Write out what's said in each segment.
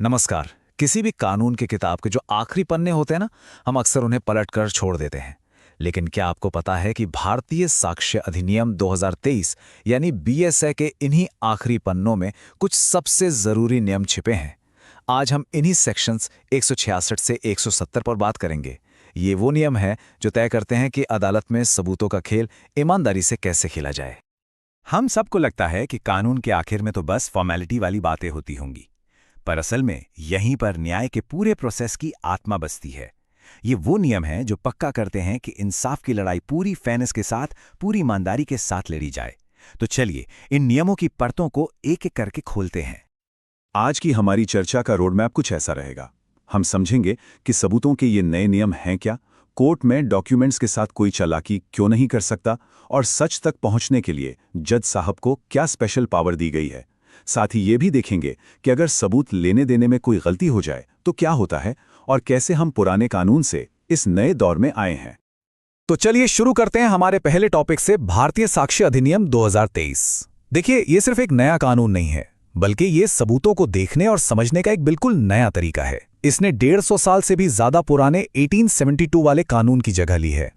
नमस्कार। किसी भी कानून की किताब के जो आखिरी पन्ने होते हैं ना, हम अक्सर उन्हें पलटकर छोड़ देते हैं। लेकिन क्या आपको पता है कि भारतीय साक्ष्य अधिनियम 2023 यानी बीएसए के इन्हीं आखिरी पन्नों में कुछ सबसे जरूरी नियम छिपे हैं। आज हम इन्हीं सेक्शंस 166 से 170 पर बात करेंगे। ये वो नियम है जो तय करते हैं कि अदालत में सबूतों का खेल ईमानदारी से कैसे खेला जाए। हम सबको लगता है कि कानून के आखिर में तो बस फॉर्मेलिटी वाली बातें होती होंगी, पर असल में यहीं पर न्याय के पूरे प्रोसेस की आत्मा बसती है। ये वो नियम हैं जो पक्का करते हैं कि इंसाफ की लड़ाई पूरी फेयरनेस के साथ, पूरी ईमानदारी के साथ लड़ी जाए। तो चलिए इन नियमों की परतों को एक एक करके खोलते हैं। आज की हमारी चर्चा का रोडमैप कुछ ऐसा रहेगा। हम समझेंगे कि सबूतों के ये नए नियम हैं क्या, कोर्ट में डॉक्यूमेंट्स के साथ कोई चालाकी क्यों नहीं कर सकता, और सच तक पहुंचने के लिए जज साहब को क्या स्पेशल पावर दी गई है। साथ ही ये भी देखेंगे कि अगर सबूत लेने देने में कोई गलती हो जाए तो क्या होता है, और कैसे हम पुराने कानून से इस नए दौर में आए हैं। तो चलिए शुरू करते हैं हमारे पहले टॉपिक से, भारतीय साक्ष्य अधिनियम 2023। देखिए, ये सिर्फ एक नया कानून नहीं है, बल्कि ये सबूतों को देखने और समझने का एक बिल्कुल नया तरीका है। इसने 150 साल से भी ज्यादा पुराने 1872 वाले कानून की जगह ली है।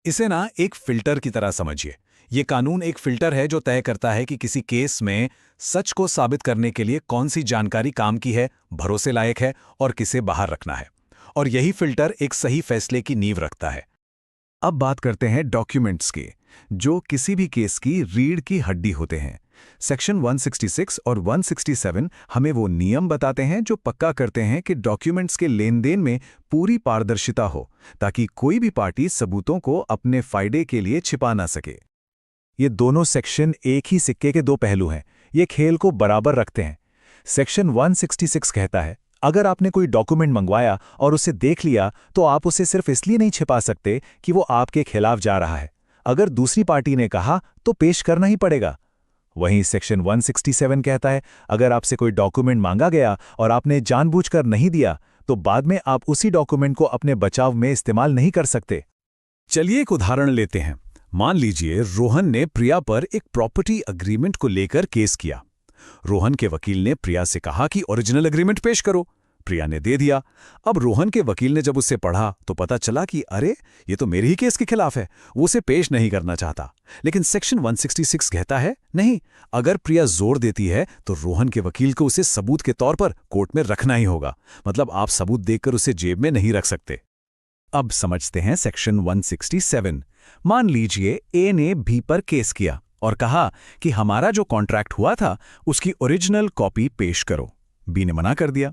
इसे ना एक फिल्टर की तरह समझिए। ये कानून एक फिल्टर है जो तय करता है कि किसी केस में सच को साबित करने के लिए कौन सी जानकारी काम की है, भरोसे लायक है और किसे बाहर रखना है। और यही फिल्टर एक सही फैसले की नींव रखता है। अब बात करते हैं डॉक्यूमेंट्स की, जो किसी भी केस की रीढ़ की हड्डी होते हैं। सेक्शन 166 और 167 हमें वो नियम बताते हैं जो पक्का करते हैं कि डॉक्यूमेंट्स के लेन देन में पूरी पारदर्शिता हो, ताकि कोई भी पार्टी सबूतों को अपने फायदे के लिए छिपा ना सके। ये दोनों सेक्शन एक ही सिक्के के दो पहलू हैं, ये खेल को बराबर रखते हैं। सेक्शन 166 कहता है, अगर आपने कोई डॉक्यूमेंट मंगवाया और उसे देख लिया तो आप उसे सिर्फ इसलिए नहीं छिपा सकते कि वो आपके खिलाफ जा रहा है। अगर दूसरी पार्टी ने कहा तो पेश करना ही पड़ेगा। वहीं सेक्शन 167 कहता है, अगर आपसे कोई डॉक्यूमेंट मांगा गया और आपने जानबूझकर नहीं दिया तो बाद में आप उसी डॉक्यूमेंट को अपने बचाव में इस्तेमाल नहीं कर सकते। चलिए एक उदाहरण लेते हैं। मान लीजिए रोहन ने प्रिया पर एक प्रॉपर्टी अग्रीमेंट को लेकर केस किया। रोहन के वकील ने प्रिया से कहा कि ओरिजिनल एग्रीमेंट पेश करो। प्रिया ने दे दिया। अब रोहन के वकील ने जब उसे पढ़ा तो पता चला कि अरे, ये तो मेरे ही केस के खिलाफ है, वो उसे पेश नहीं करना चाहता। लेकिन सेक्शन 166 कहता है, नहीं, अगर प्रिया जोर देती है तो रोहन के वकील को उसे सबूत के तौर पर कोर्ट में रखना ही होगा। मतलब आप सबूत देखकर उसे जेब में नहीं रख सकते। अब समझते हैं सेक्शन 167। मान लीजिए ए ने बी पर केस किया और कहा कि हमारा जो कॉन्ट्रैक्ट हुआ था उसकी ओरिजिनल कॉपी पेश करो। बी ने मना कर दिया।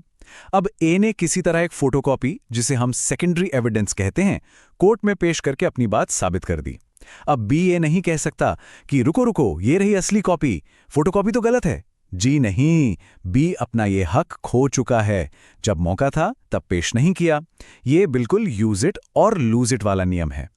अब ए ने किसी तरह एक फोटोकॉपी, जिसे हम सेकेंडरी एविडेंस कहते हैं, कोर्ट में पेश करके अपनी बात साबित कर दी। अब बी ये नहीं कह सकता कि रुको रुको, ये रही असली कॉपी, फोटोकॉपी तो गलत है। जी नहीं, बी अपना ये हक खो चुका है। जब मौका था तब पेश नहीं किया। ये बिल्कुल यूज इट और लूज इट वाला नियम है।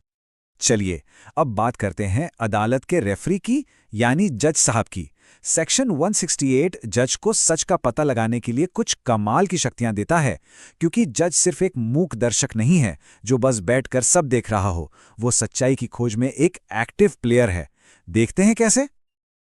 चलिए अब बात करते हैं अदालत के रेफरी की, यानी जज साहब की। सेक्शन 168 जज को सच का पता लगाने के लिए कुछ कमाल की शक्तियां देता है, क्योंकि जज सिर्फ एक मूक दर्शक नहीं है जो बस बैठकर सब देख रहा हो। वो सच्चाई की खोज में एक एक्टिव प्लेयर है। देखते हैं कैसे।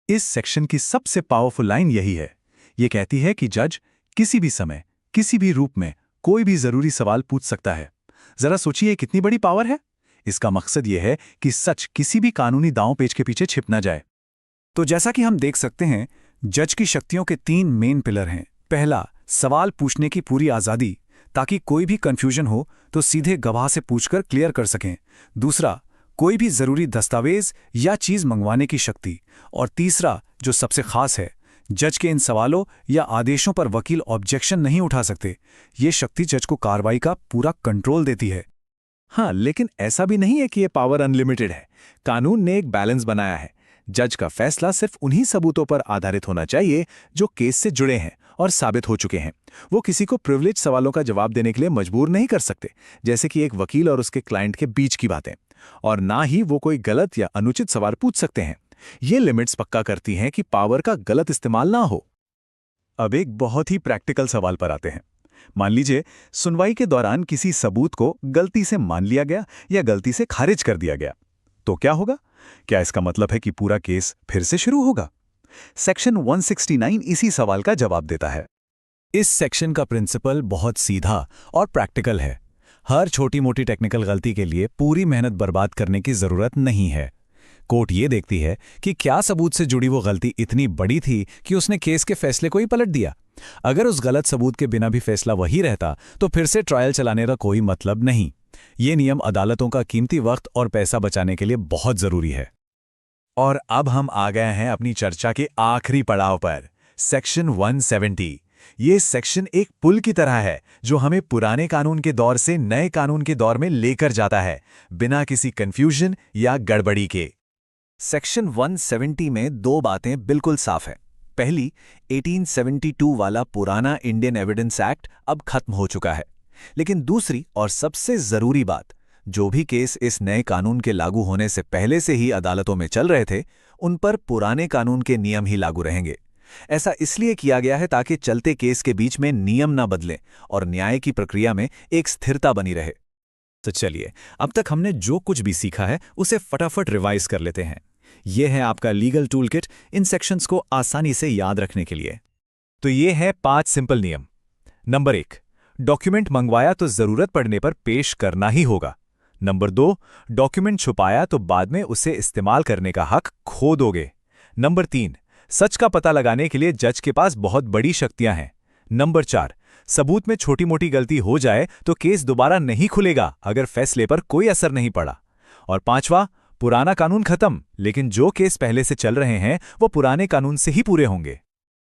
इस सेक्शन की सबसे पावरफुल लाइन यही है। ये कहती है कि जज किसी भी समय, किसी भी रूप में कोई भी जरूरी सवाल पूछ सकता है। जरा सोचिए कितनी बड़ी पावर है। इसका मकसद यह है कि सच किसी भी कानूनी दांव पेच के पीछे छिप ना जाए। तो जैसा कि हम देख सकते हैं, जज की शक्तियों के 3 मेन पिलर हैं। पहला, सवाल पूछने की पूरी आज़ादी, ताकि कोई भी कंफ्यूजन हो तो सीधे गवाह से पूछकर क्लियर कर सकें। दूसरा, कोई भी जरूरी दस्तावेज या चीज मंगवाने की शक्ति। और तीसरा, जो सबसे खास है, जज के इन सवालों या आदेशों पर वकील ऑब्जेक्शन नहीं उठा सकते। ये शक्ति जज को कार्रवाई का पूरा कंट्रोल देती है। हाँ, लेकिन ऐसा भी नहीं है कि ये पावर अनलिमिटेड है। कानून ने एक बैलेंस बनाया है। जज का फैसला सिर्फ उन्हीं सबूतों पर आधारित होना चाहिए जो केस से जुड़े हैं और साबित हो चुके हैं। वो किसी को प्रिविलेज सवालों का जवाब देने के लिए मजबूर नहीं कर सकते, जैसे कि एक वकील और उसके क्लाइंट के बीच की बातें। और ना ही वो कोई गलत या अनुचित सवाल पूछ सकते हैं। ये लिमिट्स पक्का करती हैं कि पावर का गलत इस्तेमाल ना हो। अब एक बहुत ही प्रैक्टिकल सवाल पर आते हैं। मान लीजिए सुनवाई के दौरान किसी सबूत को गलती से मान लिया गया या गलती से खारिज कर दिया गया, तो क्या होगा? क्या इसका मतलब है कि पूरा केस फिर से शुरू होगा? सेक्शन 169 इसी सवाल का जवाब देता है। इस सेक्शन का प्रिंसिपल बहुत सीधा और प्रैक्टिकल है। हर छोटी मोटी टेक्निकल गलती के लिए पूरी मेहनत बर्बाद करने की जरूरत नहीं है। कोर्ट ये देखती है कि क्या सबूत से जुड़ी वो गलती इतनी बड़ी थी कि उसने केस के फैसले को ही पलट दिया। अगर उस गलत सबूत के बिना भी फैसला वही रहता तो फिर से ट्रायल चलाने का कोई मतलब नहीं। ये नियम अदालतों का कीमती वक्त और पैसा बचाने के लिए बहुत जरूरी है। और अब हम आ गए हैं अपनी चर्चा के आखिरी पड़ाव पर, सेक्शन 170। ये सेक्शन एक पुल की तरह है जो हमें पुराने कानून के दौर से नए कानून के दौर में लेकर जाता है, बिना किसी कंफ्यूजन या गड़बड़ी के। सेक्शन 170 में दो बातें बिल्कुल साफ हैं। पहली, 1872 वाला पुराना इंडियन एविडेंस एक्ट अब खत्म हो चुका है। लेकिन दूसरी और सबसे जरूरी बात, जो भी केस इस नए कानून के लागू होने से पहले से ही अदालतों में चल रहे थे, उन पर पुराने कानून के नियम ही लागू रहेंगे। ऐसा इसलिए किया गया है ताकि चलते केस के बीच में नियम न बदलें और न्याय की प्रक्रिया में एक स्थिरता बनी रहे। तो चलिए, अब तक हमने जो कुछ भी सीखा है उसे फटाफट रिवाइज कर लेते हैं। यह है आपका लीगल टूलकिट इन सेक्शंस को आसानी से याद रखने के लिए। तो ये है 5 सिंपल नियम। नंबर 1, डॉक्यूमेंट मंगवाया तो जरूरत पड़ने पर पेश करना ही होगा। नंबर 2, डॉक्यूमेंट छुपाया तो बाद में उसे इस्तेमाल करने का हक खो दोगे। नंबर 3, सच का पता लगाने के लिए जज के पास बहुत बड़ी शक्तियां हैं। नंबर 4, सबूत में छोटी मोटी गलती हो जाए तो केस दोबारा नहीं खुलेगा अगर फैसले पर कोई असर नहीं पड़ा। और 5वां, पुराना कानून खत्म, लेकिन जो केस पहले से चल रहे हैं वो पुराने कानून से ही पूरे होंगे।